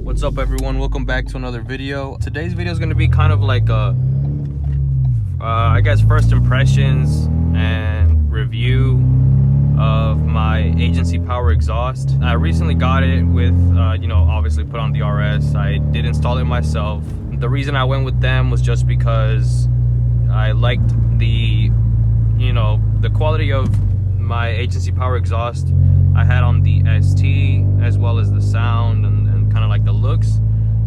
What's up everyone, welcome back to another video. Today's video is going to be kind of like a I guess first impressions and review of my agency power exhaust. I recently got it with you know, obviously put on the RS. I did install it myself. The reason I went with them was just because I liked the, you know, the quality of my agency power exhaust I had on the ST, as well as the sound and kind of like the looks,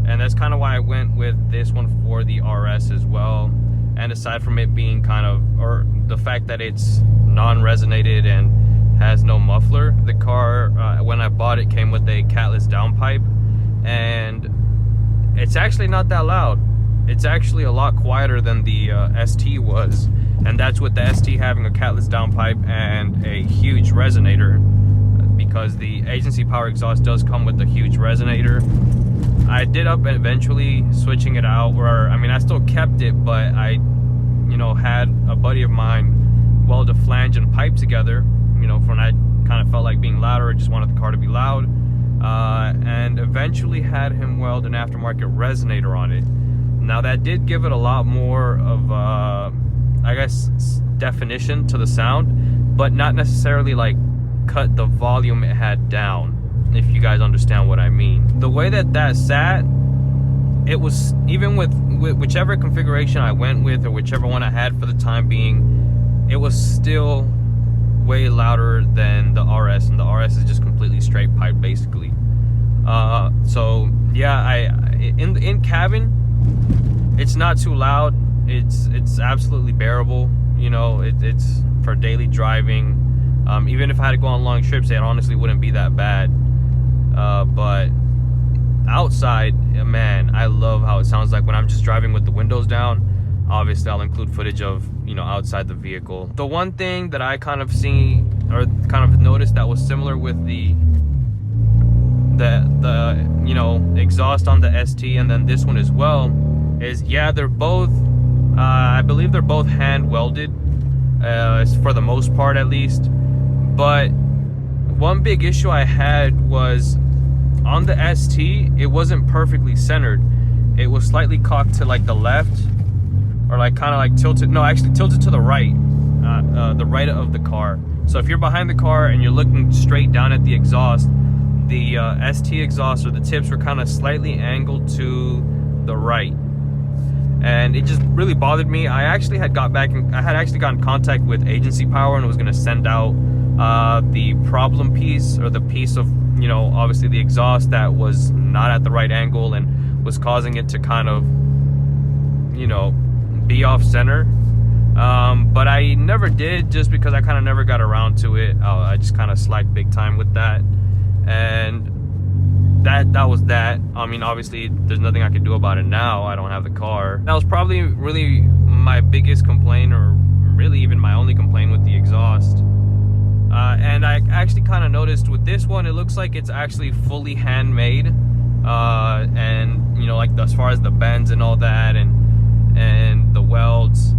and that's kind of why I went with this one for the RS as well. And aside from it being kind of, or the fact that it's non-resonated and has no muffler, the car when I bought it came with a catless downpipe, and it's actually not that loud. It's actually a lot quieter than the ST was, and that's with the ST having a catless downpipe and a huge resonator, because the agency power exhaust does come with a huge resonator. I did up eventually switching it out, or I mean I still kept it, but I, you know, had a buddy of mine weld a flange and pipe together, you know, for when I kind of felt like being louder, I just wanted the car to be loud, and eventually had him weld an aftermarket resonator on it. Now that did give it a lot more of I guess definition to the sound, but not necessarily like cut the volume it had down, if you guys understand what I mean. The way that that sat, it was, even with whichever configuration I went with, or whichever one I had for the time being, it was still way louder than the RS, and the RS is just completely straight pipe basically. So yeah, in cabin it's not too loud. It's absolutely bearable, you know. It's for daily driving. Even if I had to go on long trips, it honestly wouldn't be that bad. But outside, man, I love how it sounds like when I'm just driving with the windows down. Obviously, I'll include footage of, you know, outside the vehicle. The one thing that I kind of see, or kind of noticed that was similar with the you know, exhaust on the ST and then this one as well, is yeah, they're both, I believe they're both hand welded, for the most part at least. But one big issue I had was on the ST, it wasn't perfectly centered. It was slightly cocked to like the left, or like kind of like tilted, no, actually tilted to the right, the right of the car. So if you're behind the car and you're looking straight down at the exhaust, the ST exhaust, or the tips, were kind of slightly angled to the right. And it just really bothered me. I actually had got in contact with agency power and was going to send out the problem piece, or the piece of, you know, obviously the exhaust that was not at the right angle and was causing it to kind of, you know, be off center. But I never did, just because I kind of never got around to it. I just kind of slacked big time with that, and that was that. I mean, obviously there's nothing I can do about it now. I don't have the car. That was probably really my biggest complaint, or really even my only complaint with the exhaust. And I actually kind of noticed with this one, it looks like it's actually fully handmade, and you know, like as far as the bends and all that, and the welds.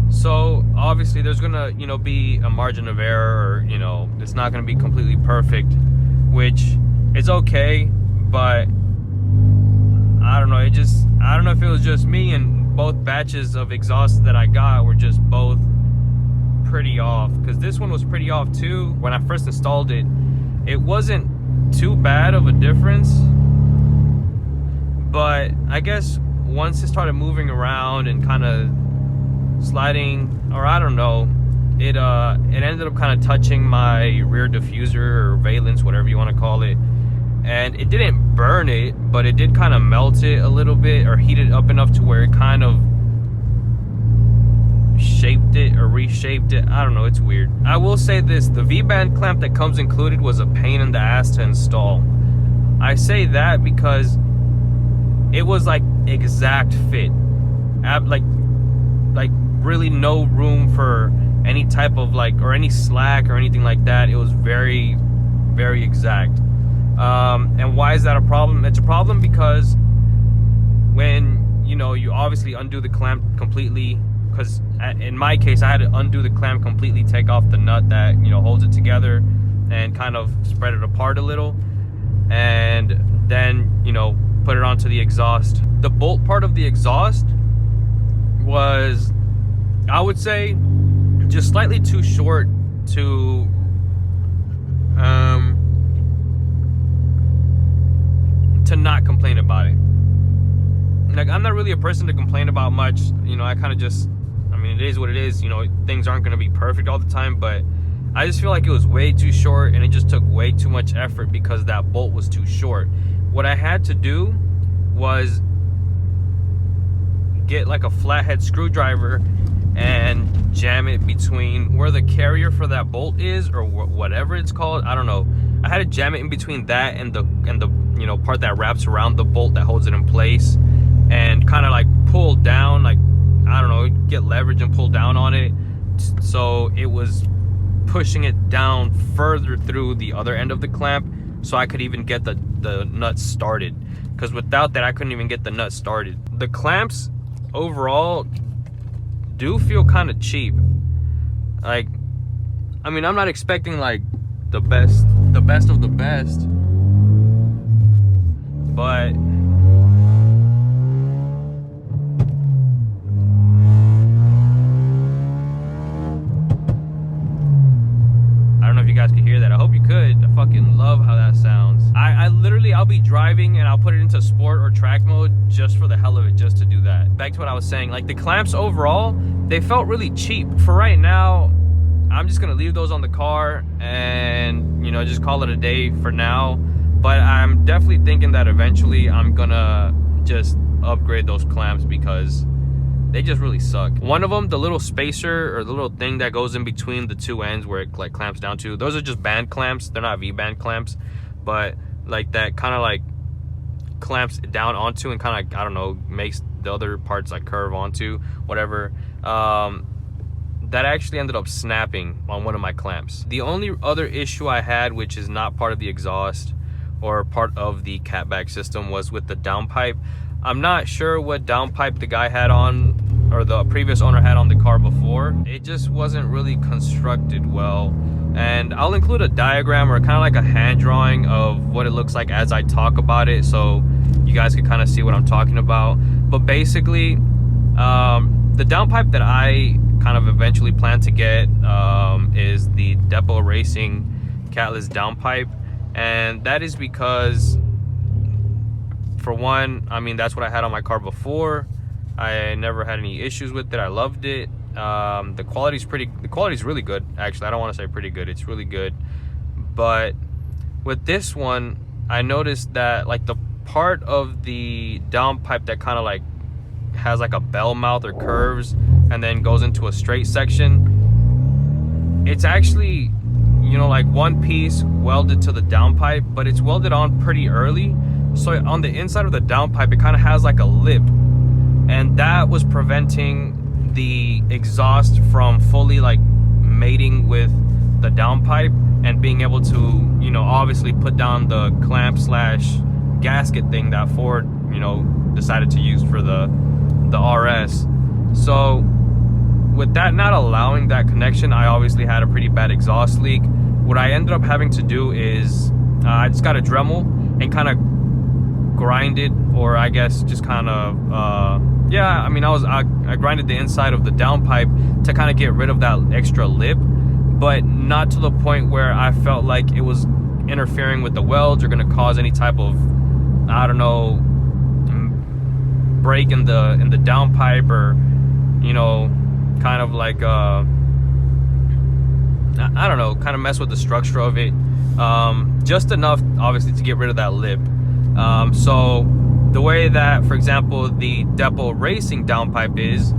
So obviously there's gonna, you know, be a margin of error, or, you know, it's not gonna be completely perfect, which is okay. But I don't know, I don't know if it was just me, and both batches of exhaust that I got were just both pretty off, because this one was pretty off too. When I first installed it, it wasn't too bad of a difference, but I guess once it started moving around and kind of sliding, or I don't know, it ended up kind of touching my rear diffuser, or valence, whatever you want to call it, and it didn't burn it, but it did kind of melt it a little bit, or heat it up enough to where it kind of shaped it or reshaped it. I don't know, it's weird. I will say this, the V-band clamp that comes included was a pain in the ass to install. I say that because it was like exact fit, like really no room for any type of like, or any slack or anything like that. It was very, very exact. And why is that a problem? It's a problem because when, you know, you obviously undo the clamp completely, because in my case I had to undo the clamp completely, take off the nut that, you know, holds it together, and kind of spread it apart a little, and then, you know, put it onto the exhaust. The bolt part of the exhaust was, I would say, just slightly too short to not complain about it. Like, I'm not really a person to complain about much, you know. I kind of just, I mean, it is what it is, you know. Things aren't going to be perfect all the time, but I just feel like it was way too short, and it just took way too much effort because that bolt was too short. What I had to do was get like a flathead screwdriver and jam it between where the carrier for that bolt is, or whatever it's called. I don't know. I had to jam it in between that and the you know, part that wraps around the bolt that holds it in place, and kind of like pull down, like, I don't know, get leverage and pull down on it, so it was pushing it down further through the other end of the clamp, so I could even get the nut started, because without that I couldn't even get the nut started. The clamps overall do feel kind of cheap. Like, I mean, I'm not expecting like the best of the best, but I don't know if you guys could hear that. I hope you could. I fucking love how that sounds. I literally, I'll be driving and I'll put it into sport or track mode just for the hell of it, just to do that. Back to what I was saying, like, the clamps overall, they felt really cheap. For right now, I'm just gonna leave those on the car and, you know, just call it a day for now. But I'm definitely thinking that eventually I'm gonna just upgrade those clamps because they just really suck. One of them, the little spacer or the little thing that goes in between the two ends where it like clamps down to, those are just band clamps. They're not V-band clamps, but like that kind of like clamps down onto and kind of like, I don't know, makes the other parts like curve onto, whatever. That actually ended up snapping on one of my clamps. The only other issue I had, which is not part of the exhaust or part of the catback system, was with the downpipe. I'm not sure what downpipe the guy had on, or the previous owner had on the car before. It just wasn't really constructed well. And I'll include a diagram or kind of like a hand drawing of what it looks like as I talk about it, so you guys can kind of see what I'm talking about. But basically, the downpipe that I kind of eventually plan to get is the Depot Racing catless downpipe. And that is because, for one, I mean, that's what I had on my car before. I never had any issues with it. I loved it. The quality's really good, actually. I don't want to say pretty good, it's really good. But with this one, I noticed that like the part of the downpipe that kind of like has like a bell mouth or curves and then goes into a straight section, it's actually, you know, like one piece welded to the downpipe, but it's welded on pretty early. So on the inside of the downpipe, it kind of has like a lip, and that was preventing the exhaust from fully like mating with the downpipe and being able to, you know, obviously put down the clamp slash gasket thing that Ford, you know, decided to use for the RS. So with that not allowing that connection, I obviously had a pretty bad exhaust leak. What I ended up having to do is I just got a Dremel and kind of grinded, or I guess just kind of yeah, I mean, I grinded the inside of the downpipe to kind of get rid of that extra lip, but not to the point where I felt like it was interfering with the welds or going to cause any type of, I don't know, break in the downpipe, or, you know, kind of like I don't know, kind of mess with the structure of it, just enough obviously to get rid of that lip. So the way that, for example, the Depot Racing downpipe is,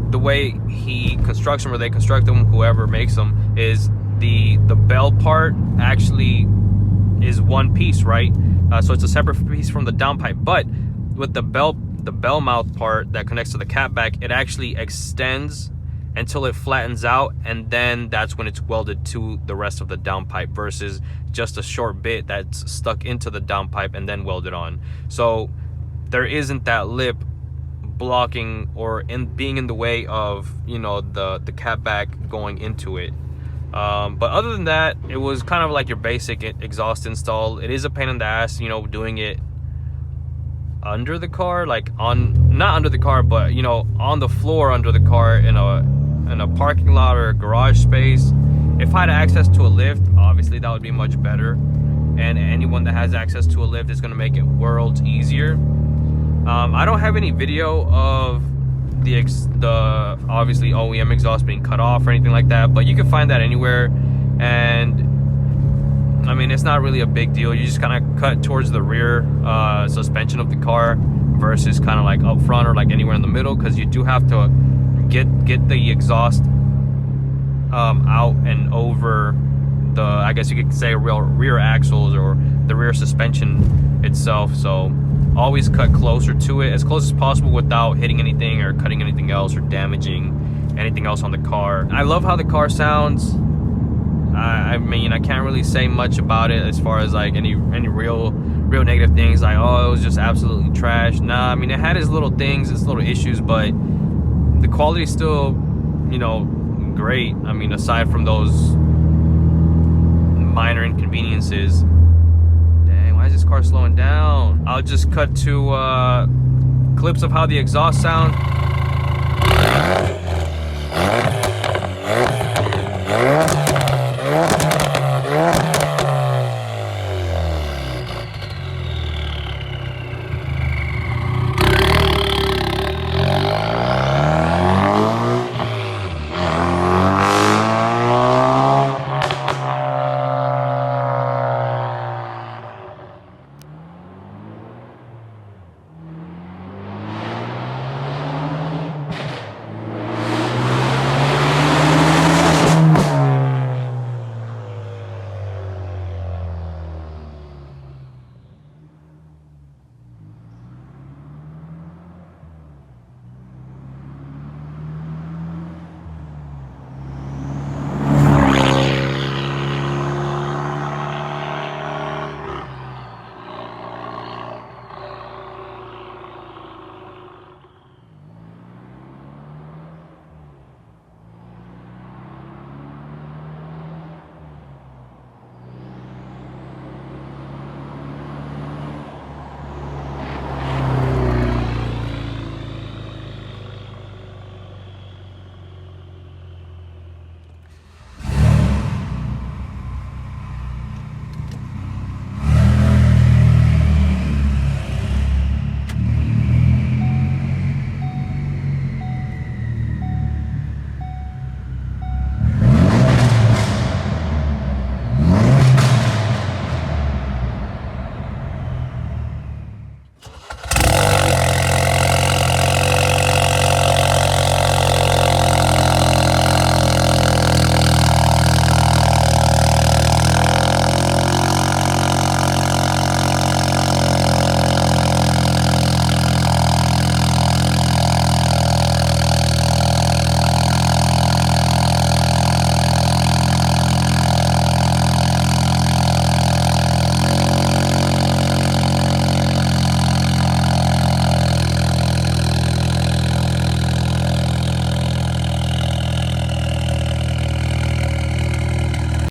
the way he constructs them, or they construct them, whoever makes them, is the bell part actually is one piece, right? So it's a separate piece from the downpipe, but with the bell mouth part that connects to the catback, it actually extends until it flattens out, and then that's when it's welded to the rest of the downpipe, versus just a short bit that's stuck into the downpipe and then welded on. So there isn't that lip, blocking or being in the way of, you know, the catback going into it. But other than that, it was kind of like your basic exhaust install. It is a pain in the ass, you know, doing it under the car, like not under the car, but you know, on the floor under the car in a parking lot or a garage space. If I had access to a lift, obviously that would be much better, and anyone that has access to a lift is going to make it worlds easier. I don't have any video of the obviously OEM exhaust being cut off or anything like that, but you can find that anywhere. And I mean, it's not really a big deal. You just kind of cut towards the rear suspension of the car versus kind of like up front or like anywhere in the middle, because you do have to get the exhaust out and over the, I guess you could say, rear axles or the rear suspension itself. So always cut closer to it, as close as possible, without hitting anything or cutting anything else or damaging anything else on the car. I love how the car sounds. I mean, I can't really say much about it as far as like any real negative things, like, oh, it was just absolutely trash. Nah, I mean, it had its little things, its little issues, but the quality is still, you know, great. I mean, aside from those minor inconveniences. Dang, why is this car slowing down? I'll just cut to clips of how the exhaust sound.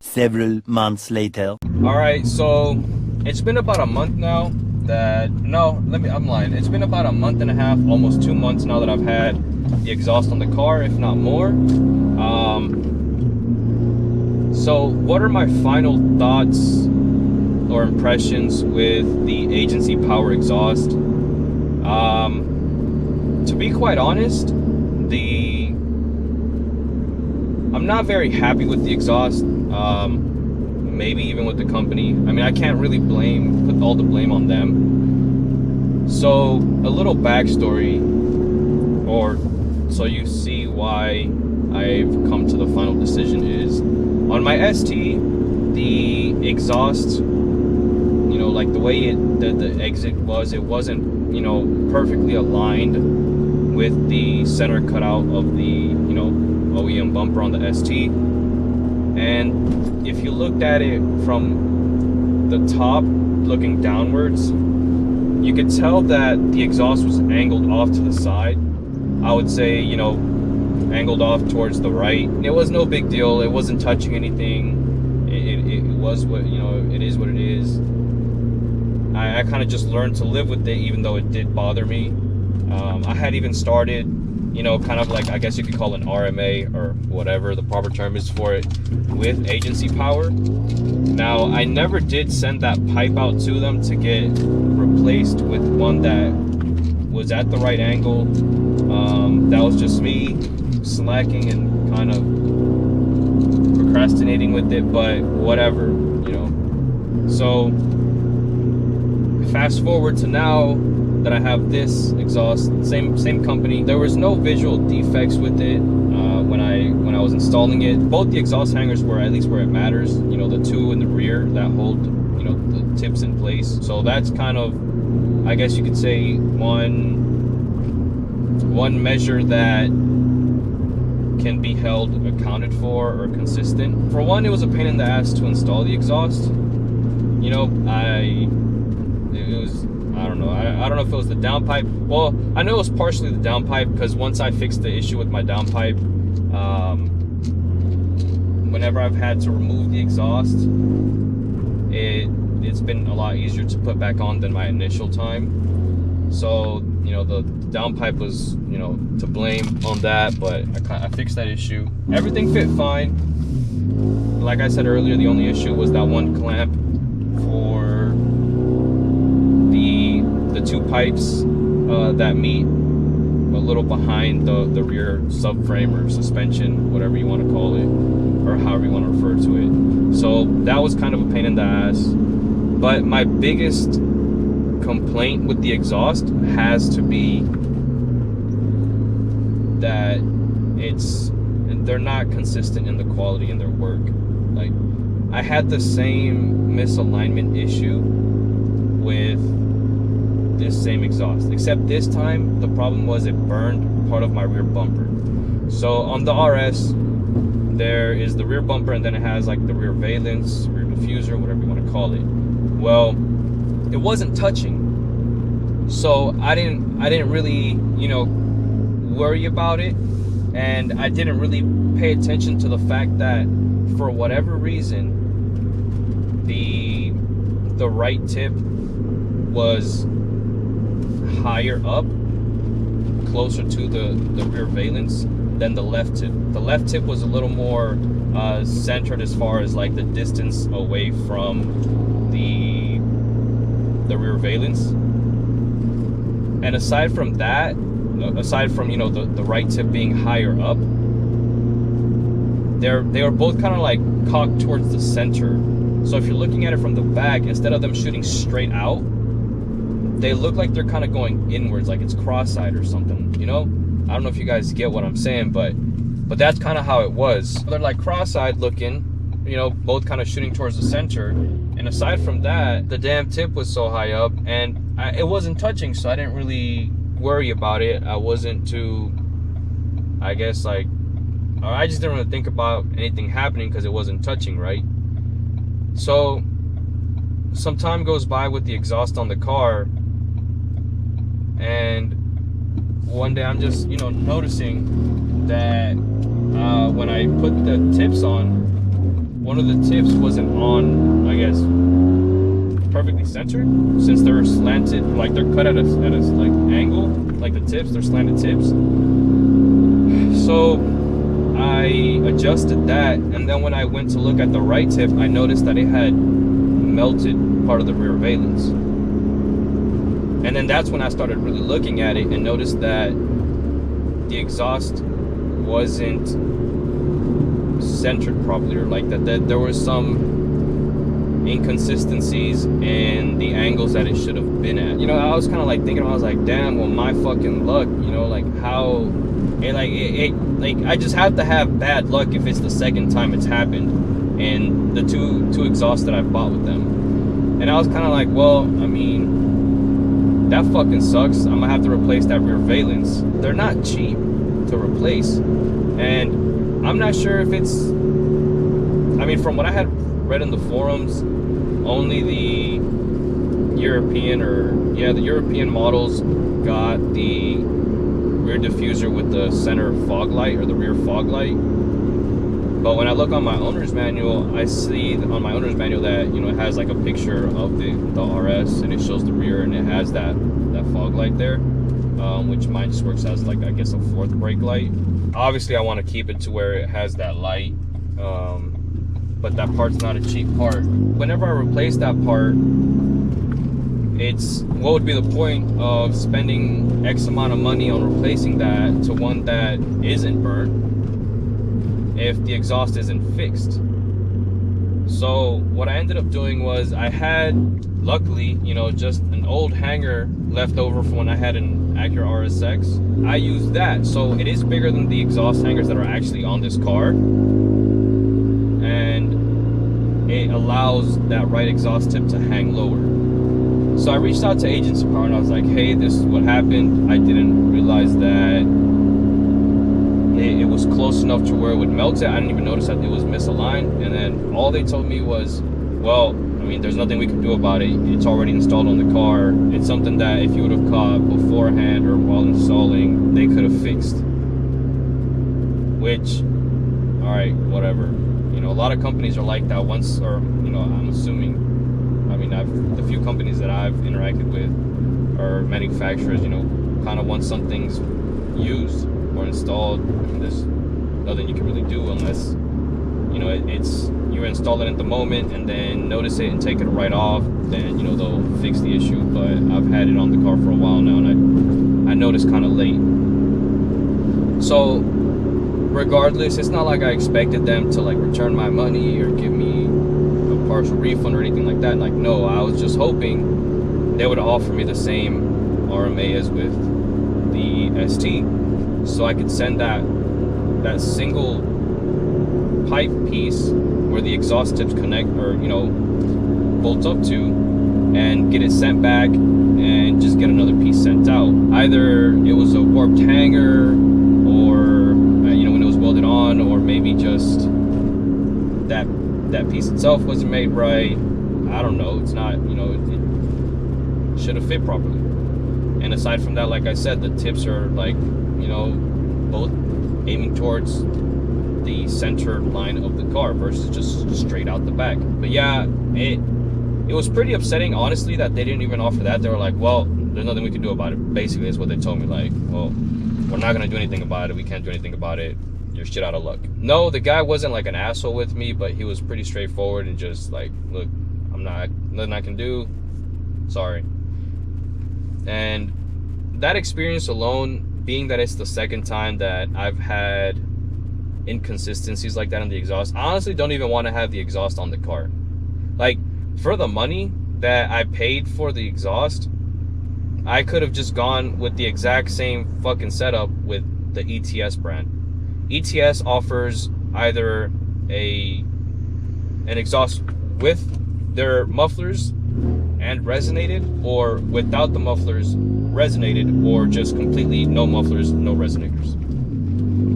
Several months later. All right, so it's been about a month now that, I'm lying. It's been about a month and a half, almost 2 months now that I've had the exhaust on the car, if not more. So what are my final thoughts or impressions with the agency power exhaust? To be quite honest, I'm not very happy with the exhaust. Maybe even with the company. I mean, I can't really put all the blame on them. So a little backstory, or so you see why I've come to the final decision, is on my ST, the exhaust, you know, like the way the exit was, it wasn't, you know, perfectly aligned with the center cutout of the, you know, OEM bumper on the ST. And if you looked at it from the top looking downwards, you could tell that the exhaust was angled off to the side. I would say, you know, angled off towards the right. It was no big deal. It wasn't touching anything. It was what, you know, it is what it is. I kind of just learned to live with it, even though it did bother me. I had even started, you know, kind of like, I guess you could call it an RMA or whatever the proper term is for it, with agency power. Now, I never did send that pipe out to them to get replaced with one that was at the right angle. That was just me slacking and kind of procrastinating with it, but whatever, you know. So fast forward to now that I have this exhaust, same company. There was no visual defects with it when I was installing it. Both the exhaust hangers were at least where it matters, you know, the two in the rear that hold, you know, the tips in place. So that's kind of, I guess you could say, one measure that can be held accounted for or consistent. For one, it was a pain in the ass to install the exhaust. You know, I don't know. I don't know if it was the downpipe. Well, I know it was partially the downpipe, because once I fixed the issue with my downpipe, whenever I've had to remove the exhaust, it's been a lot easier to put back on than my initial time. So, you know, the downpipe was, you know, to blame on that, but I fixed that issue. Everything fit fine. Like I said earlier, the only issue was that one clamp for the two pipes that meet a little behind the rear subframe or suspension, whatever you want to call it, or however you want to refer to it. So that was kind of a pain in the ass. But my biggest complaint with the exhaust has to be that they're not consistent in the quality in their work. Like, I had the same misalignment issue with this same exhaust, except this time the problem was it burned part of my rear bumper. So on the RS, there is the rear bumper, and then it has like the rear valence, rear diffuser, whatever you want to call it. Well, it wasn't touching, so I didn't really, you know, worry about it, and I didn't really pay attention to the fact that for whatever reason the right tip was higher up, closer to the rear valence than the left tip. The left tip was a little more centered as far as like the distance away from the rear valence. And aside from that, aside from, you know, the right tip being higher up, they were both kind of like cocked towards the center. So if you're looking at it from the back, instead of them shooting straight out, they look like they're kind of going inwards, like it's cross-eyed or something, you know? I don't know if you guys get what I'm saying, but that's kind of how it was. They're like cross-eyed looking, you know, both kind of shooting towards the center. And aside from that, the damn tip was so high up, and it wasn't touching, so I didn't really worry about it. I wasn't too, I guess, like, I just didn't really think about anything happening because it wasn't touching, right? So some time goes by with the exhaust on the car, and one day I'm just, you know, noticing that when I put the tips on, one of the tips wasn't on, I guess, perfectly centered, since they're slanted, like they're cut at a like angle, like the tips, they're slanted tips. So I adjusted that, and then when I went to look at the right tip, I noticed that it had melted part of the rear valence. And then that's when I started really looking at it and noticed that the exhaust wasn't centered properly, or like that there was some inconsistencies in the angles that it should have been at. You know, I was kind of like thinking, I was like, damn, well, my fucking luck, you know, like how like I just have to have bad luck if it's the second time it's happened, and the two exhausts that I bought with them. And I was kind of like, well, I mean, that fucking sucks. I'm gonna have to replace that rear valence. They're not cheap to replace, and I'm not sure if it's, I mean, from what I had read in the forums, only the European the European models got the rear diffuser with the center fog light or the rear fog light. But when I look on my owner's manual, I see on my owner's manual that, you know, it has like a picture of the RS, and it shows the rear, and it has that fog light there, which mine just works as like, I guess, a fourth brake light. Obviously I want to keep it to where it has that light, but that part's not a cheap part. Whenever I replace that part, it's what would be the point of spending X amount of money on replacing that to one that isn't burnt if the exhaust isn't fixed? So what I ended up doing was, I had, luckily, you know, just an old hanger left over from when I had an Acura RSX. I used that, so it is bigger than the exhaust hangers that are actually on this car, and it allows that right exhaust tip to hang lower. So I reached out to Agency Power and I was like, hey, this is what happened. I didn't realize that it was close enough to where it would melt it. I didn't even notice that it was misaligned. And then all they told me was, well, I mean, there's nothing we can do about it. It's already installed on the car. It's something that if you would have caught beforehand or while installing, they could have fixed. Which, all right, whatever. You know, a lot of companies are like that once, or, you know, I'm assuming, I mean, the few companies that I've interacted with are manufacturers, you know, kind of once something's used or installed, I mean, there's nothing you can really do unless, you know, it's you install it at the moment and then notice it and take it right off, then, you know, they'll fix the issue. But I've had it on the car for a while now, and I noticed kind of late. So regardless, it's not like I expected them to like return my money or give me a partial refund or anything like that. Like, no, I was just hoping they would offer me the same RMA as with the ST, so I could send that single pipe piece where the exhaust tips connect, or, you know, bolt up to, and get it sent back and just get another piece sent out. Either it was a warped hanger, or you know, when it was welded on, or maybe just that piece itself wasn't made right. I don't know. It's not, you know, it should have fit properly. And aside from that, like I said, the tips are like, you know, both aiming towards the center line of the car versus just straight out the back. But yeah, it was pretty upsetting, honestly, that they didn't even offer that. They were like, well, there's nothing we can do about it. Basically, is what they told me. Like, well, we're not gonna do anything about it. We can't do anything about it. You're shit out of luck. No, the guy wasn't like an asshole with me, but he was pretty straightforward and just like, look, nothing I can do. Sorry. And that experience alone, being that it's the second time that I've had inconsistencies like that on the exhaust, I honestly don't even want to have the exhaust on the car. Like, for the money that I paid for the exhaust, I could have just gone with the exact same fucking setup with the ETS brand. ETS offers either an exhaust with their mufflers and resonated, or without the mufflers, resonated, or just completely no mufflers, no resonators.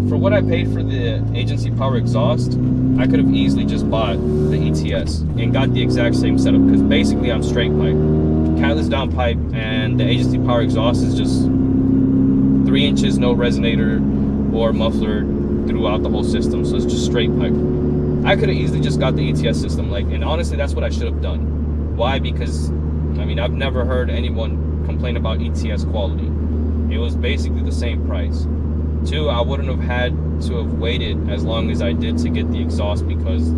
For what I paid for the Agency Power exhaust, I could have easily just bought the ETS and got the exact same setup, because basically I'm straight pipe. Catless downpipe, and the Agency Power exhaust is just 3 inches, no resonator or muffler throughout the whole system, so it's just straight pipe. I could have easily just got the ETS system, like, and honestly, that's what I should have done. Why? Because, I mean, I've never heard anyone complain about ETS quality. It was basically the same price. 2, I wouldn't have had to have waited as long as I did to get the exhaust, because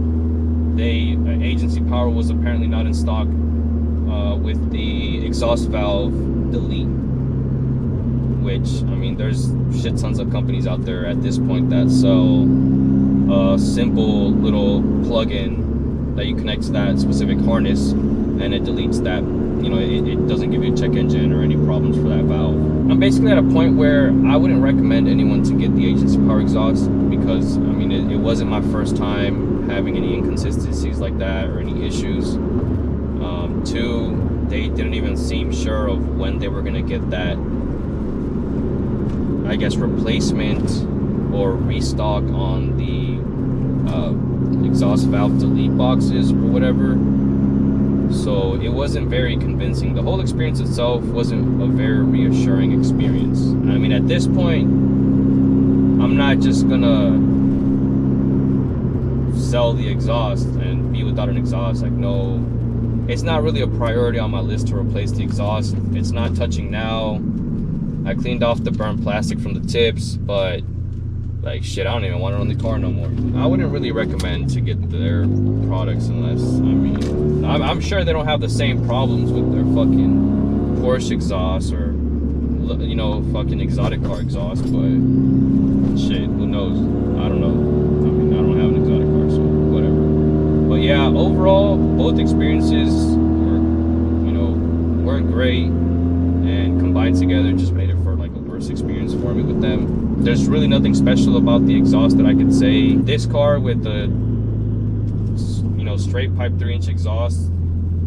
Agency Power was apparently not in stock with the exhaust valve delete, which, I mean, there's shit tons of companies out there at this point that sell a simple little plug-in that you connect to that specific harness, and it deletes that. You know, it doesn't give you a check engine or any problems for that valve. I'm basically at a point where I wouldn't recommend anyone to get the Agency Power exhaust, because, I mean, it wasn't my first time having any inconsistencies like that or any issues. 2, they didn't even seem sure of when they were going to get that, I guess, replacement or restock on the exhaust valve delete boxes or whatever. So it wasn't very convincing. The whole experience itself wasn't a very reassuring experience. I mean, at this point, I'm not just gonna sell the exhaust and be without an exhaust. Like, no, it's not really a priority on my list to replace the exhaust. It's not touching now. I cleaned off the burnt plastic from the tips, but like, shit, I don't even want it on the car no more. I wouldn't really recommend to get their products unless, I mean, I'm sure they don't have the same problems with their fucking Porsche exhaust or, you know, fucking exotic car exhaust, but shit, who knows? I don't know. I mean, I don't have an exotic car, so whatever. But yeah, overall, both experiences were, you know, weren't great, and combined together just made it for like a worse experience for me with them. There's really nothing special about the exhaust that I could say. This car with the, you know, straight pipe 3-inch exhaust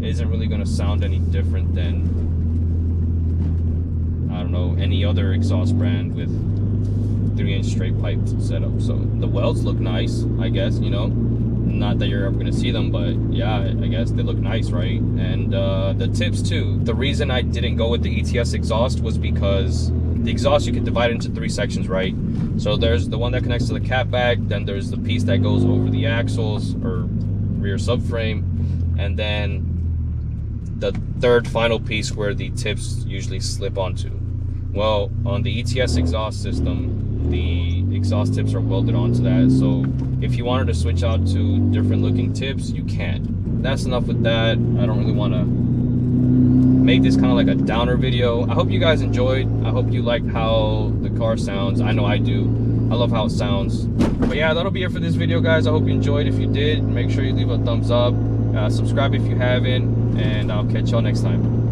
isn't really going to sound any different than, I don't know, any other exhaust brand with 3-inch straight pipe setup. So the welds look nice, I guess, you know. Not that you're ever going to see them, but yeah, I guess they look nice, right? And the tips too. The reason I didn't go with the ETS exhaust was because the exhaust, you can divide it into 3 sections, right? So there's the one that connects to the cat bag, then there's the piece that goes over the axles or rear subframe, and then the third final piece where the tips usually slip onto. Well, on the ETS exhaust system, the exhaust tips are welded onto that, so if you wanted to switch out to different looking tips, you can. That's enough with that. I don't really want to make this kind of like a downer video. I hope you guys enjoyed. I hope you liked how the car sounds. I know I do. I love how it sounds. But yeah, that'll be it for this video, guys. I hope you enjoyed. If you did, make sure you leave a thumbs up. Subscribe if you haven't, and I'll catch y'all next time.